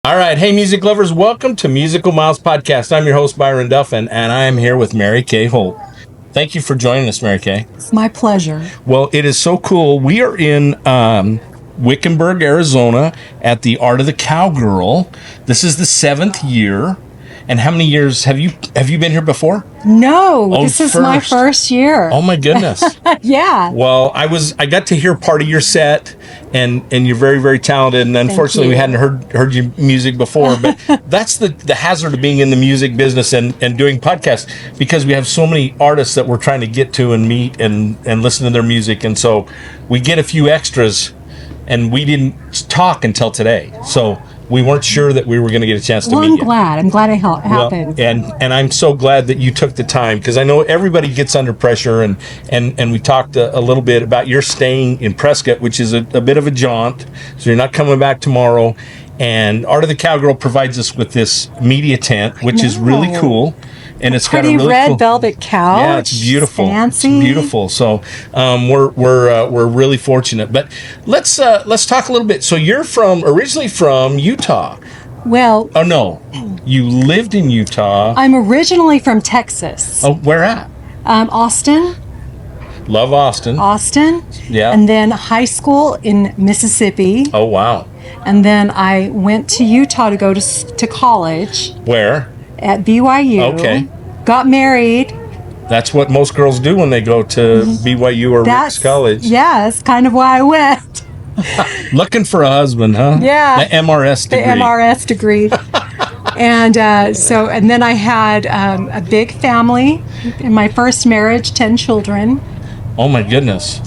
All right. Hey, music lovers. Welcome to Musical Miles Podcast. I'm your host, Byron Duffin, and I am here with Mary Kaye Holt. Thank you for joining us, Mary Kaye. It's my pleasure. Well, it is so cool. We are in Wickenburg, Arizona at the Art of the Cowgirl. This is the 7th year. And how many years have you been here before? No, this is my first year. Oh my goodness. Yeah. Well, I got to hear part of your set, and you're very, very talented. And unfortunately, we hadn't heard your music before. But that's the hazard of being in the music business and doing podcasts, because we have so many artists that we're trying to get to and meet and listen to their music. And so we get a few extras, and we didn't talk until today. So we weren't sure that we were going to get a chance to meet you. I'm glad it happened. Well, and I'm so glad that you took the time, because I know everybody gets under pressure, and we talked a little bit about your staying in Prescott, which is a bit of a jaunt, so you're not coming back tomorrow. And Art of the Cowgirl provides us with this media tent, which is really cool. And it's got a really red cool velvet couch. Yeah, it's beautiful. Fancy. It's beautiful. So we're really fortunate. But let's talk a little bit. So you're originally from Utah. Well, Oh no, you lived in Utah. I'm originally from Texas. Oh, where at? Austin. Love Austin. Austin. Yeah. And then high school in Mississippi. Oh wow. And then I went to Utah to go to college Where? at BYU. Okay. Got married. That's what most girls do when they go to BYU or Rick's College. Yeah, that's kind of why I went. Looking for a husband, huh? Yeah. The MRS degree. The MRS degree. And and then I had a big family in my first marriage, 10 children. Oh my goodness.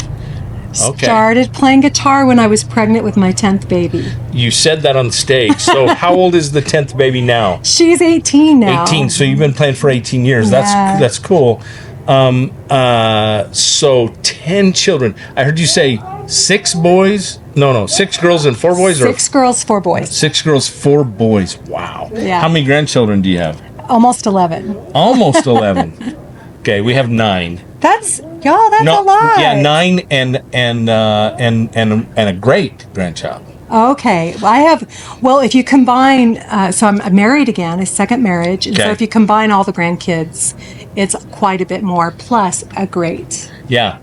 Okay. Started playing guitar when I was pregnant with my 10th baby. You said that on stage. So how old is the 10th baby now? She's 18 now. 18. So you've been playing for 18 years. Yeah. That's cool. So 10 children. I heard you say 6 boys. No, 6 girls and 4 boys. 6 girls, 4 boys. 6 girls, 4 boys. Wow. Yeah. How many grandchildren do you have? Almost 11. Almost 11. Okay, we have 9. That's a lot. Yeah, 9 and a great grandchild. Okay. If you combine, so I'm married again, a second marriage. And so if you combine all the grandkids, it's quite a bit more, plus a great. Yeah.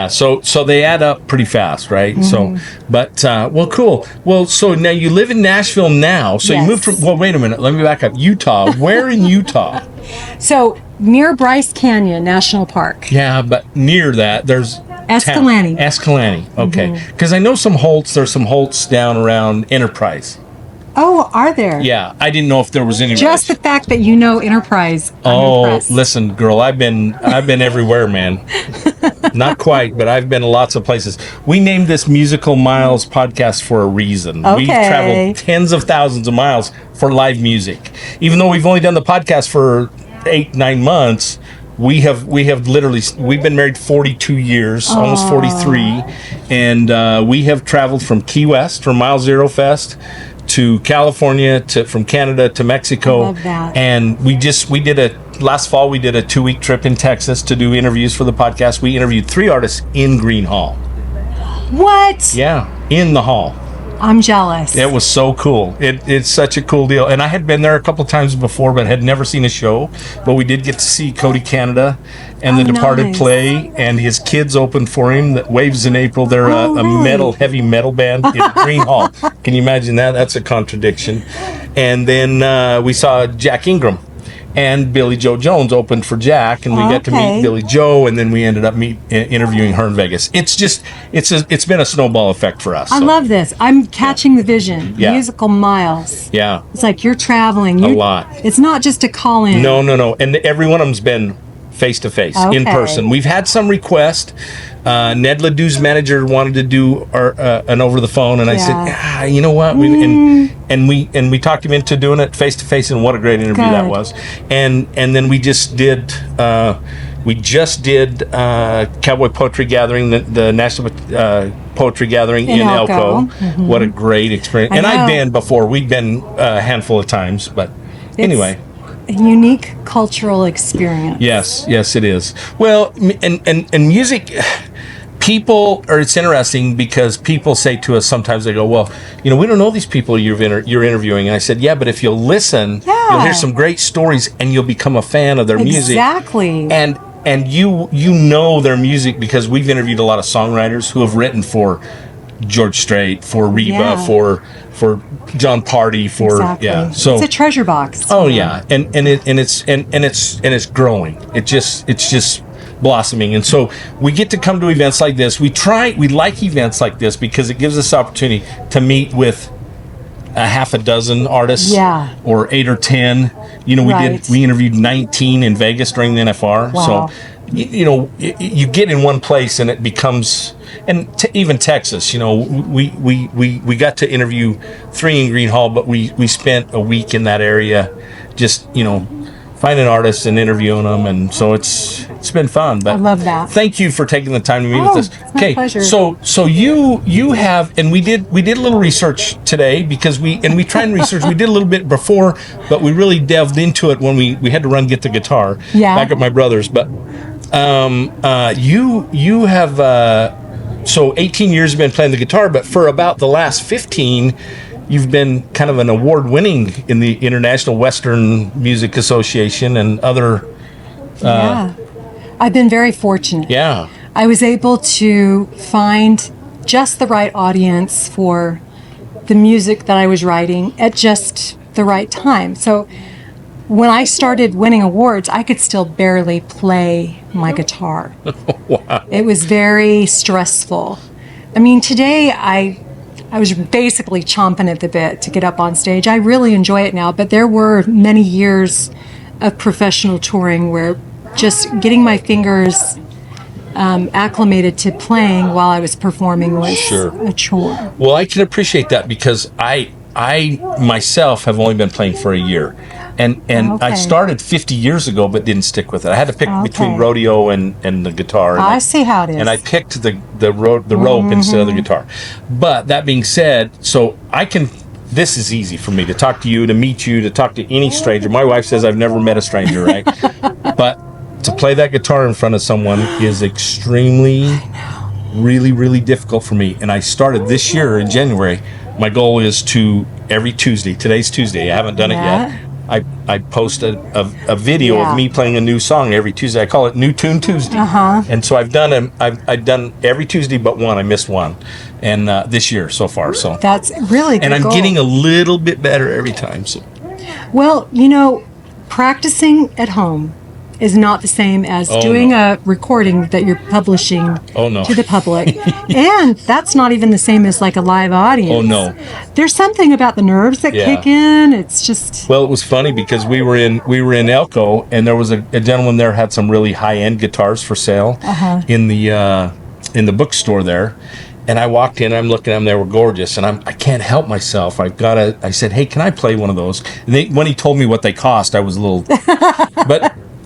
So they add up pretty fast, right? Mm-hmm. So, but, cool. Well, so now you live in Nashville now. So you moved from, wait a minute. Let me back up. Utah. Where in Utah? So near Bryce Canyon National Park. Yeah, but near that, there's Escalante. Escalante. Okay. Because I know there's some Holts down around Enterprise. Oh, are there? Yeah, I didn't know if there was any. Just the fact that you know Enterprise. I'm impressed. Listen, girl, I've been everywhere, man. Not quite, but I've been to lots of places. We named this Musical Miles podcast for a reason. Okay. We've traveled tens of thousands of miles for live music. Even though we've only done the podcast for 8-9 months, we've been married 42 years, almost 43, and we have traveled from Key West, from Mile Zero Fest, to California, from Canada to Mexico. Love that. And last fall we did a 2-week trip in Texas to do interviews for the podcast. We interviewed 3 artists in Green Hall. What? Yeah, in the hall. I'm jealous. It was so cool. It's such a cool deal. And I had been there a couple times before, but had never seen a show. But we did get to see Cody Canada and The Departed play, and his kids opened for him. The Waves in April. They're a heavy metal band in Green Hall. Can you imagine that? That's a contradiction. And then we saw Jack Ingram. And Billy Joe Jones opened for Jack, and we got to meet Billy Joe, and then we ended up interviewing her in Vegas. It's been a snowball effect for us. I love this. I'm catching the vision. Musical Miles. Yeah. It's like you're traveling. A lot. It's not just a call in. No. And every one of them's been face-to-face, in person. We've had some requests. Ned Ledoux's manager wanted to do an over the phone, and I said, you know what? And we talked him into doing it face-to-face, and what a great interview that was. And then we just did Cowboy Poetry Gathering, the National Poetry Gathering in Elko. Mm-hmm. What a great experience. And I've been before. We've been a handful of times, but anyway. A unique cultural experience. Yes, it is. Well, and music, people, or it's interesting because people say to us sometimes, they go, well, we don't know these people you're interviewing. And I said, yeah, but if you'll listen, you'll hear some great stories and you'll become a fan of their music. Exactly. And you know their music because we've interviewed a lot of songwriters who have written for George Strait, for Reba, for John Party, exactly. So it's a treasure box. Oh yeah, and it's growing. It's just blossoming. And so we get to come to events like this. We like events like this because it gives us opportunity to meet with a half a dozen artists, or 8 or 10. We interviewed 19 in Vegas during the NFR. Wow. So you get in one place and it becomes, and even Texas, we got to interview 3 in Green Hall, but we spent a week in that area just finding artists and interviewing them, and so it's been fun. But I love that. Thank you for taking the time to meet with us. It's my pleasure. So you have, and we did a little research today because we try and research. We did a little bit before, but we really delved into it when we had to run get the guitar back at my brother's. But you have so 18 years you've been playing the guitar, but for about the last 15. You've been kind of an award winning in the International Western Music Association and other. I've been very fortunate. Yeah. I was able to find just the right audience for the music that I was writing at just the right time. So when I started winning awards, I could still barely play my guitar. Wow. It was very stressful. I mean, today I was basically chomping at the bit to get up on stage. I really enjoy it now, but there were many years of professional touring where just getting my fingers acclimated to playing while I was performing was a chore. Well, I can appreciate that because I myself have only been playing for a year. And I started 50 years ago, but didn't stick with it. I had to pick between rodeo and the guitar. And I see how it is. And I picked the rope instead of the guitar. But that being said, so this is easy for me to talk to you, to meet you, to talk to any stranger. My wife says I've never met a stranger, right? But to play that guitar in front of someone is extremely, really, really difficult for me. And I started this year in January. My goal is to every Tuesday. Today's Tuesday. I haven't done it yet. I post a video of me playing a new song every Tuesday. I call it New Tune Tuesday. And so I've done every Tuesday but one. I missed one, and this year so far. So that's really good. And I'm getting a little bit better every time. So, well, practicing at home is not the same as doing a recording that you're publishing to the public. And that's not even the same as like a live audience. Oh, no. There's something about the nerves that kick in. It's just... Well, it was funny because we were in Elko, and there was a gentleman there had some really high-end guitars for sale in the bookstore there. And I walked in, I'm looking at them, they were gorgeous, and I can't help myself. I said, hey, can I play one of those? And when he told me what they cost, I was a little...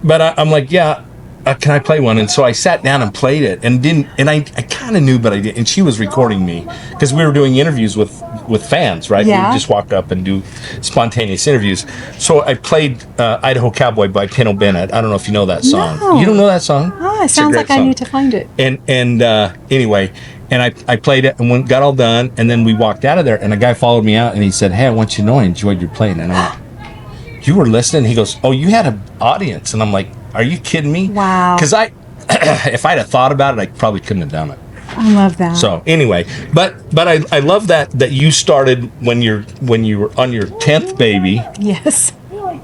But I'm like, yeah, can I play one? And so I sat down and played it, and I kind of knew, but I didn't. And she was recording me because we were doing interviews with fans, right? Yeah. We just walk up and do spontaneous interviews. So I played Idaho Cowboy by Pino Bennett. I don't know if you know that song. No. You don't know that song? Oh, it sounds like I need to find it. And anyway, and I played it and got all done, and then we walked out of there, and a guy followed me out, and he said, hey, I want you to know I enjoyed your playing. And I went, you were listening? He goes, oh, you had an audience. And I'm like, are you kidding me? Wow. Because if I'd have thought about it, I probably couldn't have done it. I love that. So anyway, but I love that you started when you were on your 10th baby. Yes.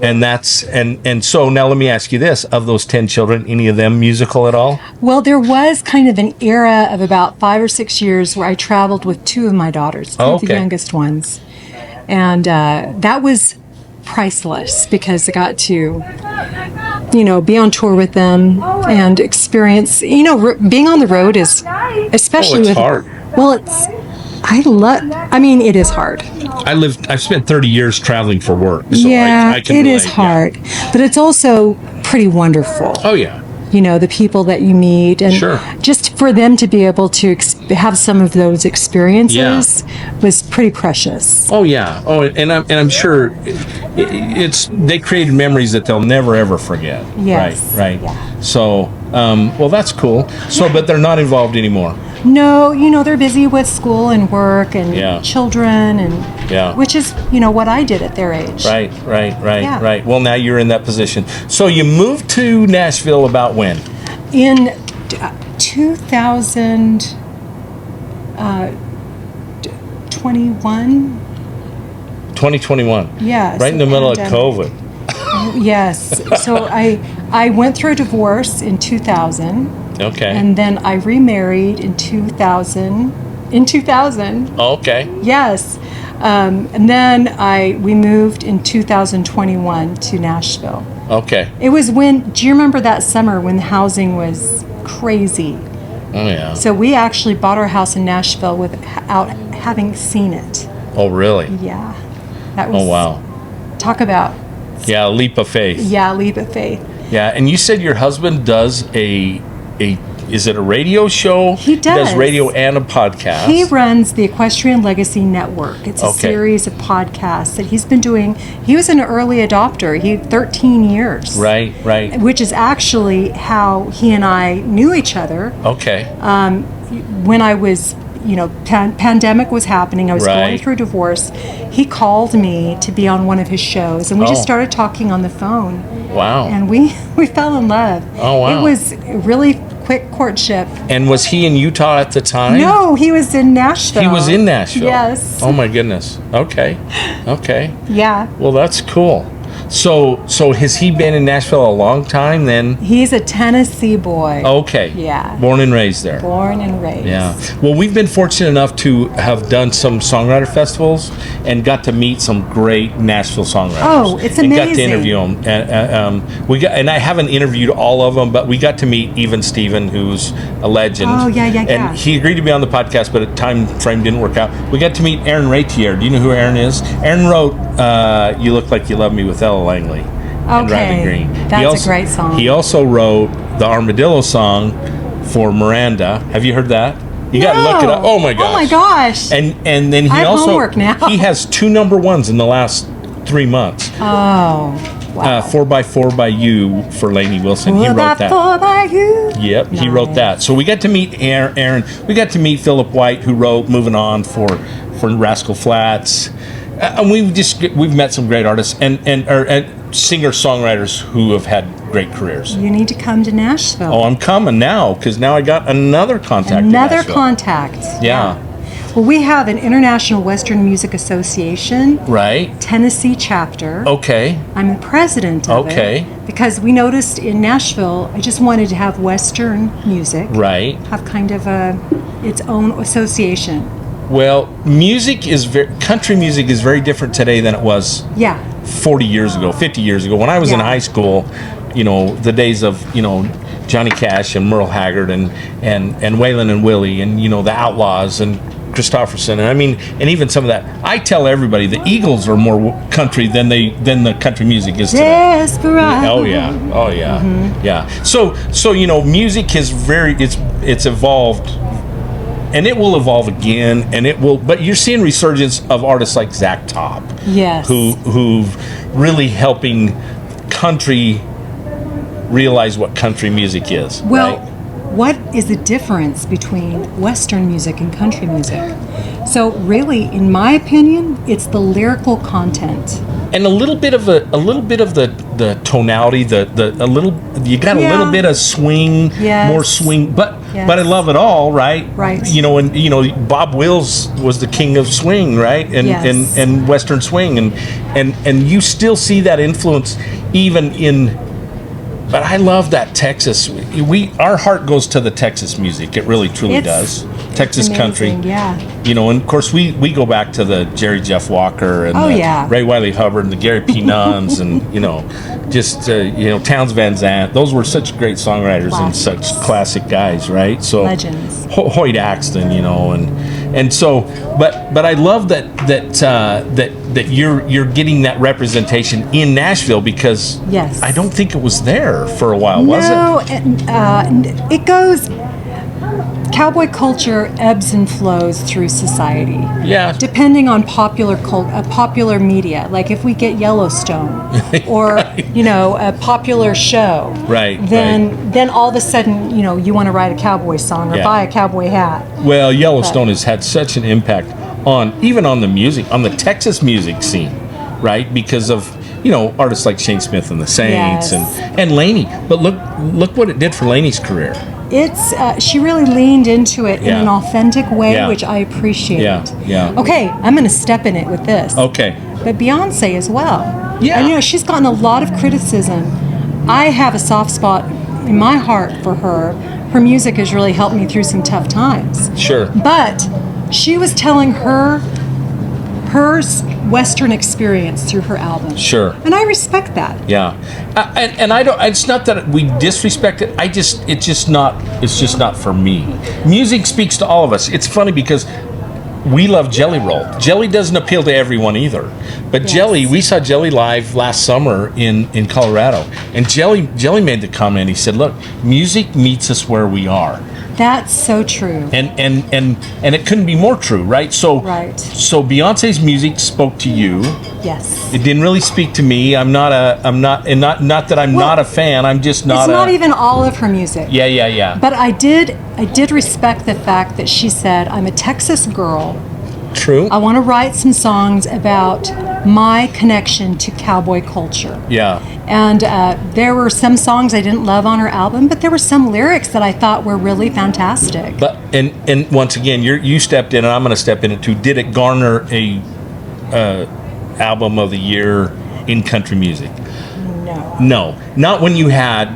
And so now let me ask you this: of those 10 children, any of them musical at all? Well, there was kind of an era of about 5 or 6 years where I traveled with 2 of my daughters, two of the youngest ones, and that was priceless because I got to, be on tour with them and experience, being on the road is, especially it's hard. Well, it is hard. I've spent 30 years traveling for work. So I can it relate, is hard, but it's also pretty wonderful. Oh yeah. The people that you meet, and just for them to be able to have some of those experiences was pretty precious. Oh yeah. Oh, and I'm sure they created memories that they'll never ever forget. Yes. Right. Yeah. So, well, that's cool. So, but they're not involved anymore. No, they're busy with school and work and children, and which is, what I did at their age. Right. Well, now you're in that position. So you moved to Nashville about when? In 2021. Yes. Right in the middle of COVID. Yes. So I went through a divorce in 2000. Okay. And then I remarried in 2000. Okay. Yes. And then we moved in 2021 to Nashville. Okay. It was do you remember that summer when the housing was crazy? Oh, yeah. So we actually bought our house in Nashville without having seen it. Oh, really? Yeah. That was. Oh, wow. Talk about. Yeah, a leap of faith. Yeah, leap of faith. Yeah, and you said your husband does is it a radio show? He does. He does radio and a podcast. He runs the Equestrian Legacy Network. It's a series of podcasts that he's been doing. He was an early adopter. He had 13 years. Right. Which is actually how he and I knew each other. Okay. When I was, pandemic was happening. I was going through divorce. He called me to be on one of his shows, and we just started talking on the phone. Wow. And we fell in love. Oh, wow. It was really quick courtship. And was he in Utah at the time? No, he was in Nashville. He was in Nashville? Yes. Oh, my goodness. Okay. Yeah. Well, that's cool. So has he been in Nashville a long time then? He's a Tennessee boy. Okay. Yeah. Born and raised there. Born and raised. Yeah. Well, we've been fortunate enough to have done some songwriter festivals and got to meet some great Nashville songwriters. Oh, it's amazing. And got to interview them. And I haven't interviewed all of them, but we got to meet even Steven, who's a legend. Oh, yeah. And he agreed to be on the podcast, but a time frame didn't work out. We got to meet Aaron Ratier. Do you know who Aaron is? Aaron wrote You Look Like You Love Me with Ella Langley. And Riley Green. That's a great song. He also wrote the Armadillo song for Miranda. Have you heard that? You got to look it up. Oh my gosh. And then he I have also homework now. He has 2 number ones in the last 3 months. Oh. Wow. 4x4 by You for Lainey Wilson. He wrote that. 4x4 by You. Yep, nice. He wrote that. So we got to meet Aaron. We got to meet Philip White, who wrote Moving On for Rascal Flatts. And we've met some great artists and singer-songwriters who have had great careers. You need to come to Nashville. Oh, I'm coming now because now I got another contact. Another contact. Yeah. Well, we have an International Western Music Association. Right. Tennessee chapter. Okay. I'm the president of it. Because we noticed in Nashville, I just wanted to have Western music. Right. Have kind of its own association. Well, country music is very different today than it was 40 years ago, 50 years ago. When I was in high school, the days of, Johnny Cash and Merle Haggard and Waylon and Willie and, the Outlaws and Christopherson and even some of that. I tell everybody the Eagles are more country than the country music is today. Desperado. Oh yeah. Mm-hmm. Yeah. So music is it's evolved. And it will evolve again, but you're seeing resurgence of artists like Zach Top. Yes. Who've really helping country realize what country music is. Well, right? What is the difference between Western music and country music? So really, in my opinion, it's the lyrical content. And a little bit of the tonality, you got a little bit of swing, more swing, but I love it all, right? Right. Bob Wills was the king of swing, right? And Western swing, and you still see that influence even in. But I love that Texas. Our heart goes to the Texas music. It really, truly does. Texas country. Yeah. And of course we go back to the Jerry Jeff Walker and Ray Wiley Hubbard and the Gary P. Nuns and Townes Van Zandt. Those were such great songwriters and such classic guys, right? So legends. Hoyt Axton, and so, but I love that you're getting that representation in Nashville because I don't think it was there for a while, was it? No, it goes. cowboy culture ebbs and flows through society. Yeah. Depending on popular media, like if we get Yellowstone or a popular show, then all of a sudden you want to write a cowboy song or buy a cowboy hat. Well, Yellowstone has had such an impact on the music, on the Texas music scene, right? Because of artists like Shane Smith and the Saints and Lainey. But look what it did for Lainey's career. She really leaned into it in an authentic way, which I appreciate. Yeah. Okay, I'm going to step in it with this. Okay. But Beyonce as well. Yeah. And, she's gotten a lot of criticism. I have a soft spot in my heart for her. Her music has really helped me through some tough times. Sure. But she was telling her Western experience through her album. Sure. And I respect that. Yeah. And I don't. It's not that we disrespect it. It's just not for me. Music speaks to all of us. It's funny because we love Jelly Roll. Jelly doesn't appeal to everyone either. But Jelly, we saw Jelly live last summer in Colorado, and Jelly made the comment. He said, "Look, music meets us where we are." That's so true. And it couldn't be more true, right? So Beyonce's music spoke to you. Yes. It didn't really speak to me. Not that I'm not a fan. I'm just not. It's not even all of her music. Yeah. But I did respect the fact that she said, "I'm a Texas girl. True. I want to write some songs about my connection to cowboy culture." Yeah. And there were some songs I didn't love on her album, but there were some lyrics that I thought were really fantastic. But and once again, you stepped in, and I'm going to step in it too. Did it garner a album of the year in country music? No, not when you had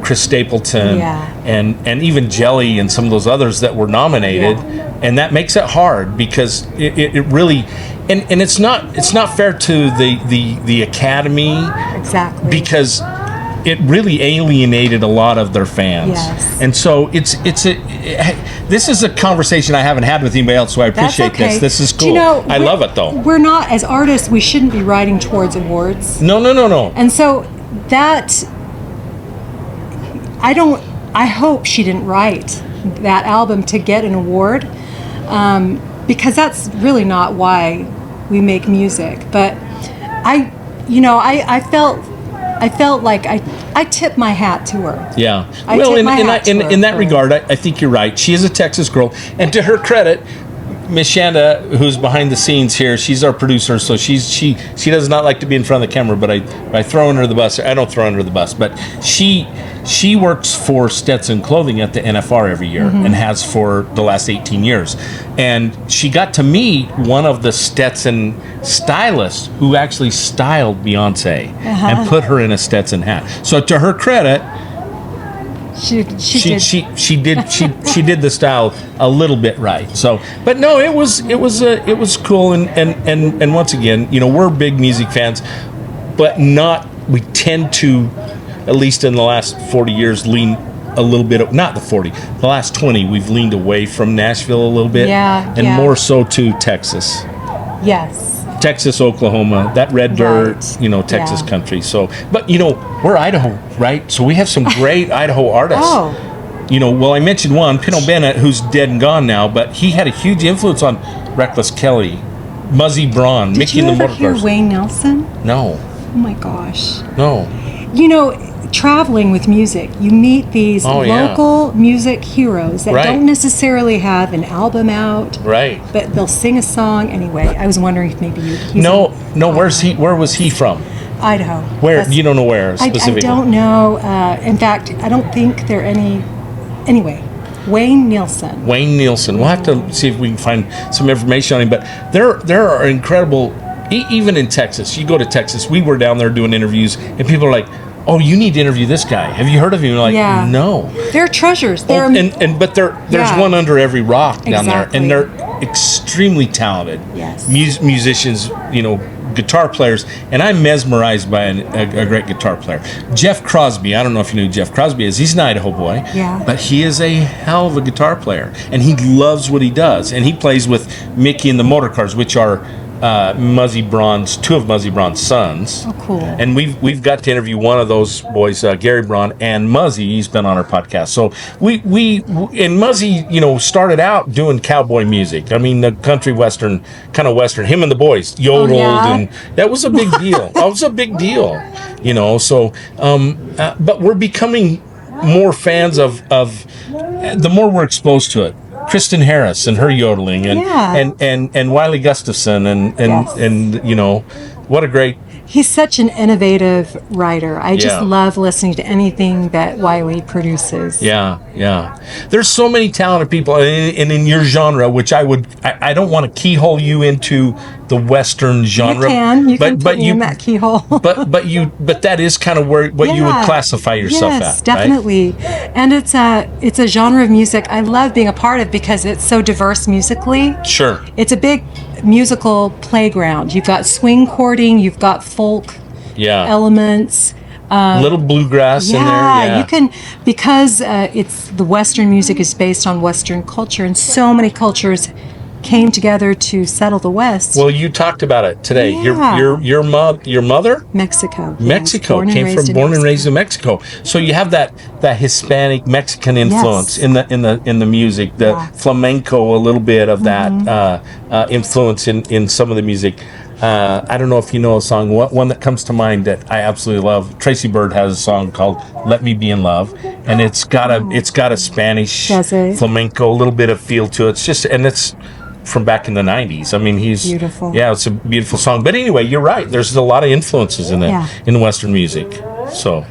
Chris Stapleton and even Jelly and some of those others that were nominated, and that makes it hard because it really and it's not fair to the Academy because it really alienated a lot of their fans. Yes. And so this is a conversation I haven't had with anybody else, so I appreciate this. This is cool. I love it though. We're not, as artists, we shouldn't be writing towards awards. No. And so that I hope she didn't write that album to get an award, because that's really not why we make music. But I felt like I tipped my hat to her. Yeah. In that regard, I think you're right. She is a Texas girl, and to her credit, Miss Shanda, who's behind the scenes here, she's our producer, so she does not like to be in front of the camera, but I throw under the bus. I don't throw under the bus, but she works for Stetson Clothing at the NFR every year and has for the last 18 years. And she got to meet one of the Stetson stylists who actually styled Beyonce and put her in a Stetson hat. So to her credit, she did the style a little bit right. So, but no, it was cool, and once again, we're big music fans, but we tend to, at least in the last 40 years, lean a little bit, the last 20, we've leaned away from Nashville a little bit, and more so to Texas. Yes. Texas, Oklahoma, that red dirt, Texas country. So, but we're Idaho, right? So we have some great Idaho artists. Oh. Well, I mentioned one, Pino Bennett, who's dead and gone now, but he had a huge influence on Reckless Kelly, Muzzy Braun, Mickey and the Motor Cars. Did you ever hear Wayne Nelson? No. Oh my gosh. No. Traveling with music, you meet these local music heroes that don't necessarily have an album out, but they'll sing a song anyway. I was wondering if maybe No. Where was he from? Idaho. Where? You don't know where specifically? I don't know. In fact, I don't think there are any. Anyway, Wayne Nelson. We'll have to see if we can find some information on him. But there are incredible. Even in Texas, you go to Texas. We were down there doing interviews, and people are like, "Oh, you need to interview this guy. Have you heard of him?" Like, no. They're treasures. But there's one under every rock down there, and they're extremely talented. Yes. Musicians, guitar players, and I'm mesmerized by a great guitar player. Jeff Crosby. I don't know if you know who Jeff Crosby is. He's an Idaho boy. Yeah. But he is a hell of a guitar player, and he loves what he does. And he plays with Mickey and the Motor Cars, which are two of Muzzy Braun's sons. Oh, cool. And we've got to interview one of those boys, Gary Braun, and Muzzy. He's been on our podcast. So we and Muzzy, started out doing cowboy music. I mean, the country western, kind of western. Him and the boys yodeled, and that was a big deal. That was a big deal, So, but we're becoming more fans of the more we're exposed to it. Kristen Harris and her yodeling, and Wiley Gustafson, and what a great. He's such an innovative writer. I just love listening to anything that Wiley produces. Yeah. There's so many talented people, and in your genre, which I don't want to keyhole you into the Western genre. You can put me in that keyhole. but that is kind of what you would classify yourself at. Yes, definitely. Right? And it's a genre of music I love being a part of because it's so diverse musically. Sure. It's a big musical playground. You've got swing chording, you've got folk elements. Little bluegrass in there. Yeah, you can, because it's the Western music is based on Western culture, and so many cultures came together to settle the West. Well, you talked about it today. Your mother? Mexico. Mexico. Born and raised in Mexico. So you have that Hispanic Mexican influence in the music, the flamenco, a little bit of that influence in some of the music. I don't know if you know a song. One that comes to mind that I absolutely love. Tracy Byrd has a song called "Let Me Be in Love," and it's got a Spanish flamenco, a little bit of feel to it. It's from back in the 90s. I mean, he's beautiful. Yeah, it's a beautiful song. But anyway, you're right. There's a lot of influences in Western music. So,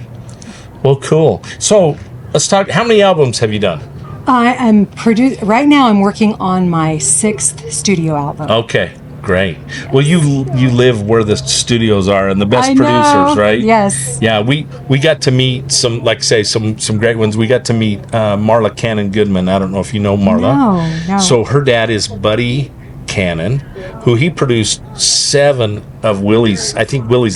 well, cool. So let's talk. How many albums have you done? Right now I'm working on my 6th studio album. Okay. Great. Well, you live where the studios are and the best producers, right? Yes. Yeah, we got to meet some great ones. We got to meet Marla Cannon Goodman. I don't know if you know Marla. No. So her dad is Buddy Cannon, who he produced 7 of Willie's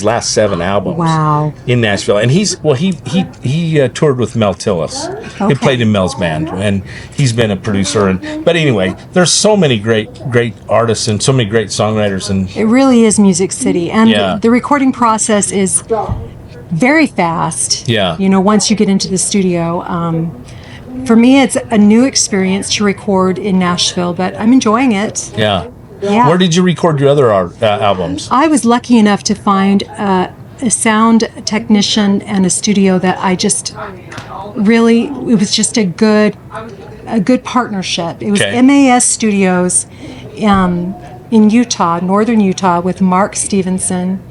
last 7 albums. Wow. In Nashville, and he toured with Mel Tillis. Okay. He played in Mel's band, and he's been a producer. But anyway, there's so many great artists and so many great songwriters, and it really is Music City, and the recording process is very fast. Yeah. Once you get into the studio. For me, it's a new experience to record in Nashville, but I'm enjoying it. Yeah. Where did you record your other albums? I was lucky enough to find a sound technician and a studio that I just it was just a good partnership. It was MAS Studios in Utah, northern Utah, with Mark Stevenson,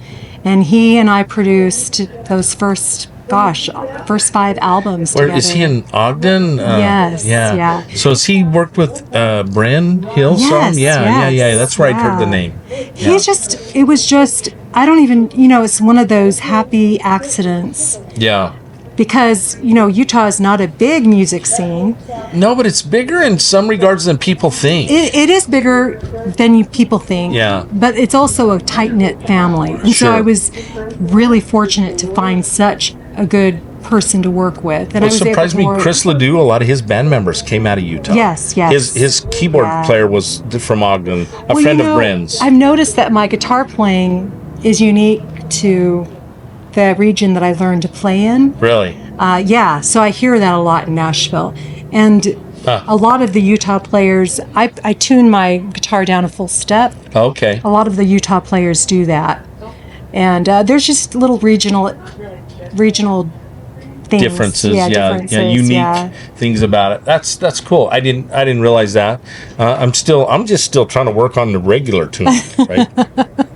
and he and I produced those first 5 albums together. Where is he in Ogden? Yes. Yeah. So has he worked with Bren Hill? Yes. Yeah. That's where I heard the name. It was just, I don't even, it's one of those happy accidents. Yeah. Because, Utah is not a big music scene. No, but it's bigger in some regards than people think. It is bigger than people think. Yeah. But it's also a tight-knit family. And so I was really fortunate to find such a good person to work with. And it surprised me, Chris Ledoux, a lot of his band members came out of Utah. Yes. His keyboard player was from Ogden, a friend of Bren's. I've noticed that my guitar playing is unique to the region that I learned to play in. Really? So I hear that a lot in Nashville. And a lot of the Utah players, I tune my guitar down a full step. Okay. A lot of the Utah players do that. And there's just little regional things. Differences, unique things about it. That's cool. I didn't realize that. I'm just still trying to work on the regular tuning, right?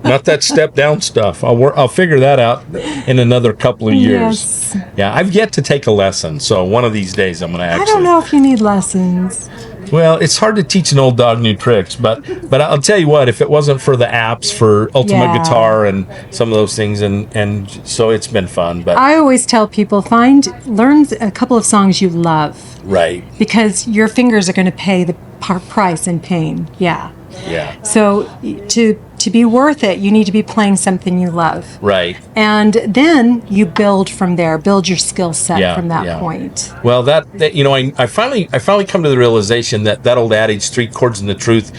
Not that step down stuff. I'll figure that out in another couple of years. Yes. Yeah, I've yet to take a lesson, so one of these days I'm going to actually. I don't know if you need lessons. Well, it's hard to teach an old dog new tricks, but I'll tell you what, if it wasn't for the apps for Ultimate Guitar and some of those things, and so it's been fun. But I always tell people, learn a couple of songs you love. Right. Because your fingers are going to pay the price in pain. Yeah. Yeah. So to be worth it, you need to be playing something you love. Right. And then you build from there, build your skill set from that point. Well, I finally come to the realization that old adage, 3 chords and the truth,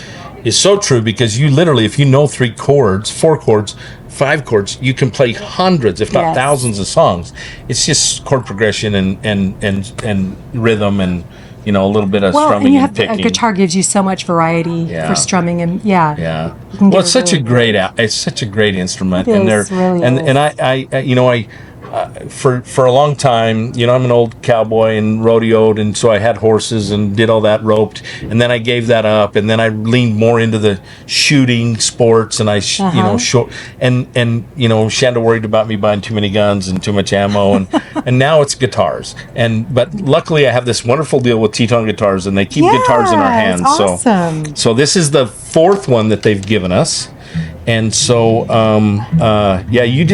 is so true, because you literally, if you know 3 chords, 4 chords, 5 chords, you can play hundreds, if not thousands of songs. It's just chord progression and rhythm and, you know, a little bit of strumming and picking. A guitar gives you so much variety for strumming and Well, it's such a great instrument, It and is, really and is. I you know, for a long time, you know, I'm an old cowboy and rodeoed, and so I had horses and did all that, roped, and then I gave that up, and then I leaned more into the shooting sports, and I you know, and you know, Shanda worried about me buying too many guns and too much ammo, and and now it's guitars, but luckily I have this wonderful deal with Teton Guitars, and they keep guitars in our hands. Awesome. So this is the 4th one that they've given us. And so, you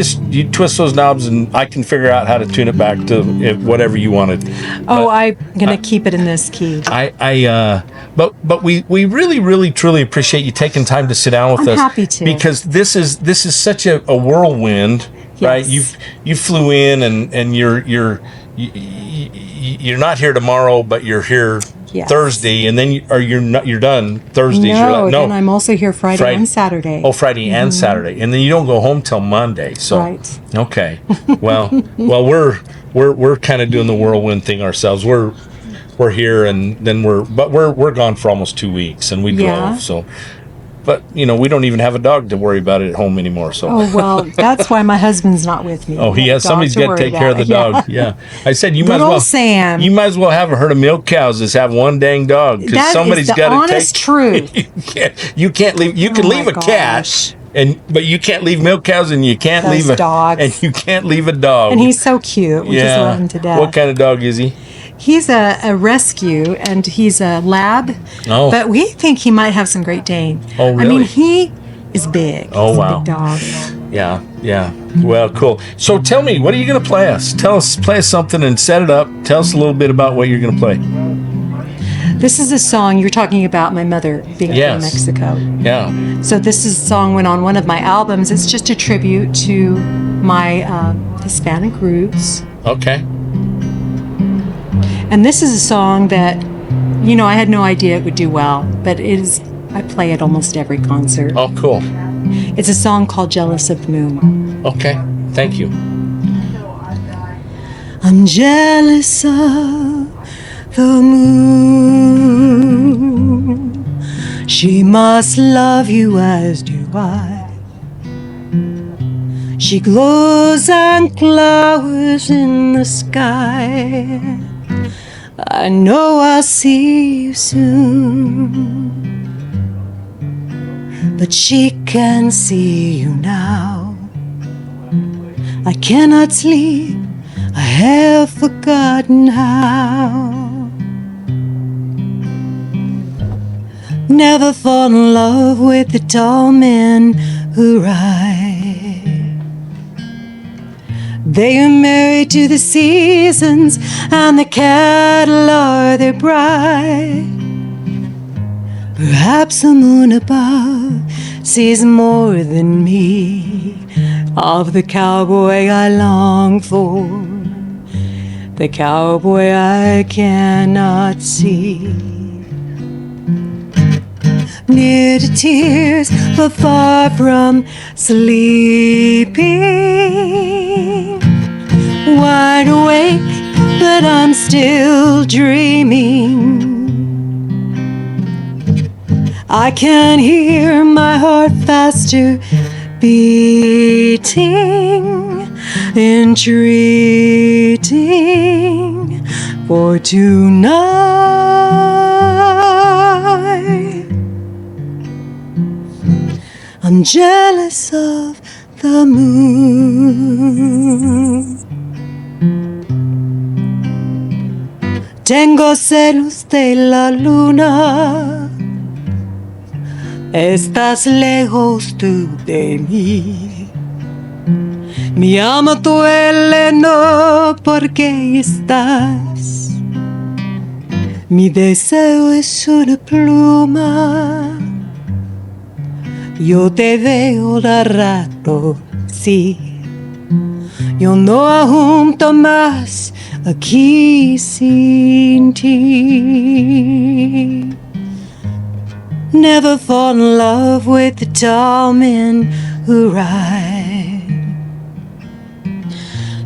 twist those knobs, and I can figure out how to tune it back to whatever you wanted. I'm gonna keep it in this key. But we really, really, truly appreciate you taking time to sit down with us. I'm happy to, because this is such a whirlwind, right? You flew in, and you're not here tomorrow, but you're here. Thursday, and then you're done Thursdays. No, and I'm also here Friday and Saturday. Oh, Friday and Saturday, and then you don't go home till Monday. So okay, well, we're kind of doing the whirlwind thing ourselves. We're here, and then we're gone for almost 2 weeks, and we drove. So, but you know, we don't even have a dog to worry about it at home anymore. So that's why my husband's not with me. Oh, he has somebody's got to take care of the dog. Yeah, I said you might as well have a herd of milk cows. Just have one dang dog, because somebody's got to take. Honest truth. You can't leave. You can leave a cat. But you can't leave milk cows, and you can't leave a dog, and you can't leave a dog. And he's so cute. We just love him to death. What kind of dog is he? He's a rescue, and he's a lab. Oh. But we think he might have some Great Dane. Oh, really? I mean, he is big. Oh, he's wow. a big dog. Yeah. Well, cool. So tell me, what are you going to play us? Play us something and set it up. Tell us a little bit about what you're going to play. This is a song, you were talking about my mother being from Mexico. Yeah. So this is a song went on one of my albums. It's just a tribute to my Hispanic roots. Okay. And this is a song that, you know, I had no idea it would do well, but I play at almost every concert. Oh, cool. It's a song called Jealous of the Moon. Okay, thank you. I'm jealous of the moon. She must love you as do I. She glows on clouds in the sky. I know I'll see you soon, but she can see you now. I cannot sleep, I have forgotten how. Never fall in love with the tall men who ride. They are married to the seasons, and the cattle are their bride. Perhaps the moon above sees more than me of the cowboy I long for, the cowboy I cannot see. Near to tears, but far from sleeping. Wide awake, but I'm still dreaming. I can hear my heart faster beating, entreating for tonight. I'm jealous of the moon. Tengo celos de la luna. Estás lejos tú de mí. Mi alma duele no porque estás. Mi deseo es una pluma. Yo te veo de rato, sí. Yo no aguanto más aquí sin ti. never fall in love with the tall men who ride.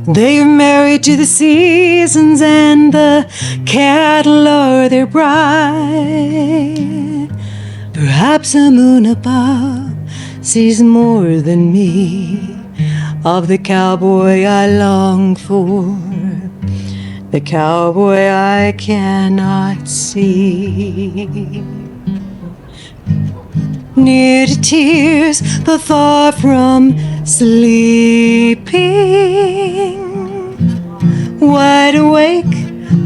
They are married to the seasons, and the cattle are their bride. Perhaps the moon above sees more than me of the cowboy I long for, the cowboy I cannot see. Near to tears, but far from sleeping. Wide awake,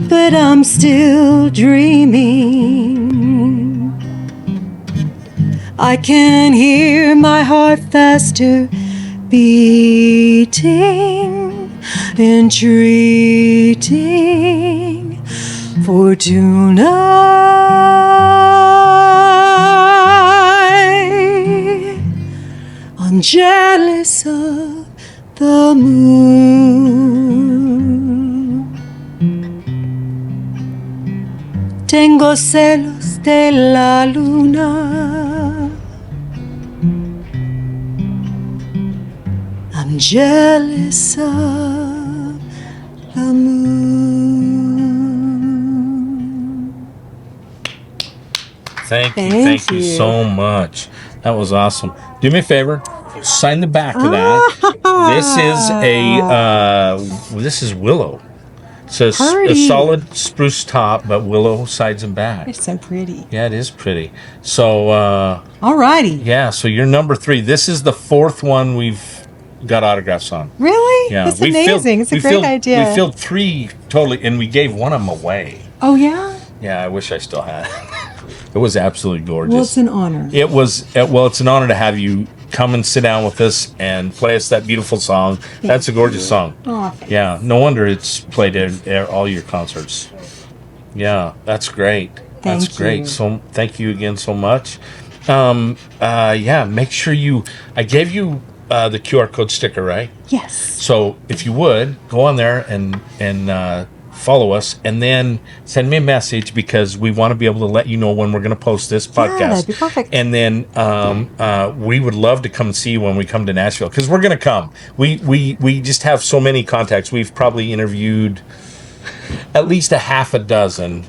but I'm still dreaming. I can hear my heart faster beating, entreating for tonight. I'm jealous of the moon. Tengo celos de la luna. I'm jealous of the moon. Thank you so much. That was awesome. Do me a favor, sign the back of that. This is willow. So a solid spruce top, but willow sides and back. It's so pretty. Yeah, it is pretty. So alrighty. Yeah, so you're number 3. This is the 4th one we've got autographs on. Really? Yeah, that's amazing. It's a great idea. We filled 3 totally, and we gave one of them away. Oh yeah? Yeah, I wish I still had it. It was absolutely gorgeous. Well, it's an honor. It's an honor to have you come and sit down with us and play us that beautiful song. That's a gorgeous song. Oh, yeah, no wonder it's played at all your concerts. Yeah, that's great. That's great. So thank you again so much. Make sure I gave you the QR code sticker, right? Yes. So if you would, go on there and follow us, and then send me a message, because we want to be able to let you know when we're going to post this podcast. Yeah, that'd be perfect. And then we would love to come see you when we come to Nashville, because we're going to come. We just have so many contacts. We've probably interviewed at least a half a dozen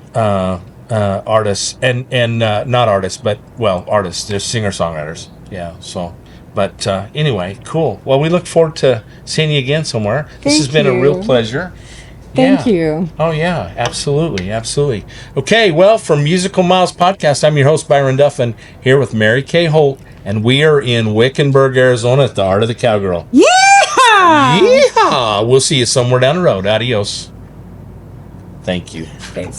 artists, and not artists, but artists. They're singer-songwriters. Yeah. So. But anyway, cool. Well, we look forward to seeing you again somewhere. This has been a real pleasure. Thank you. Oh, yeah, absolutely, absolutely. Okay, well, from Musical Miles Podcast, I'm your host, Byron Duffin, here with Mary Kaye Holt, and we are in Wickenburg, Arizona at the Art of the Cowgirl. Yeah! Yeah! We'll see you somewhere down the road. Adios. Thank you. Thanks.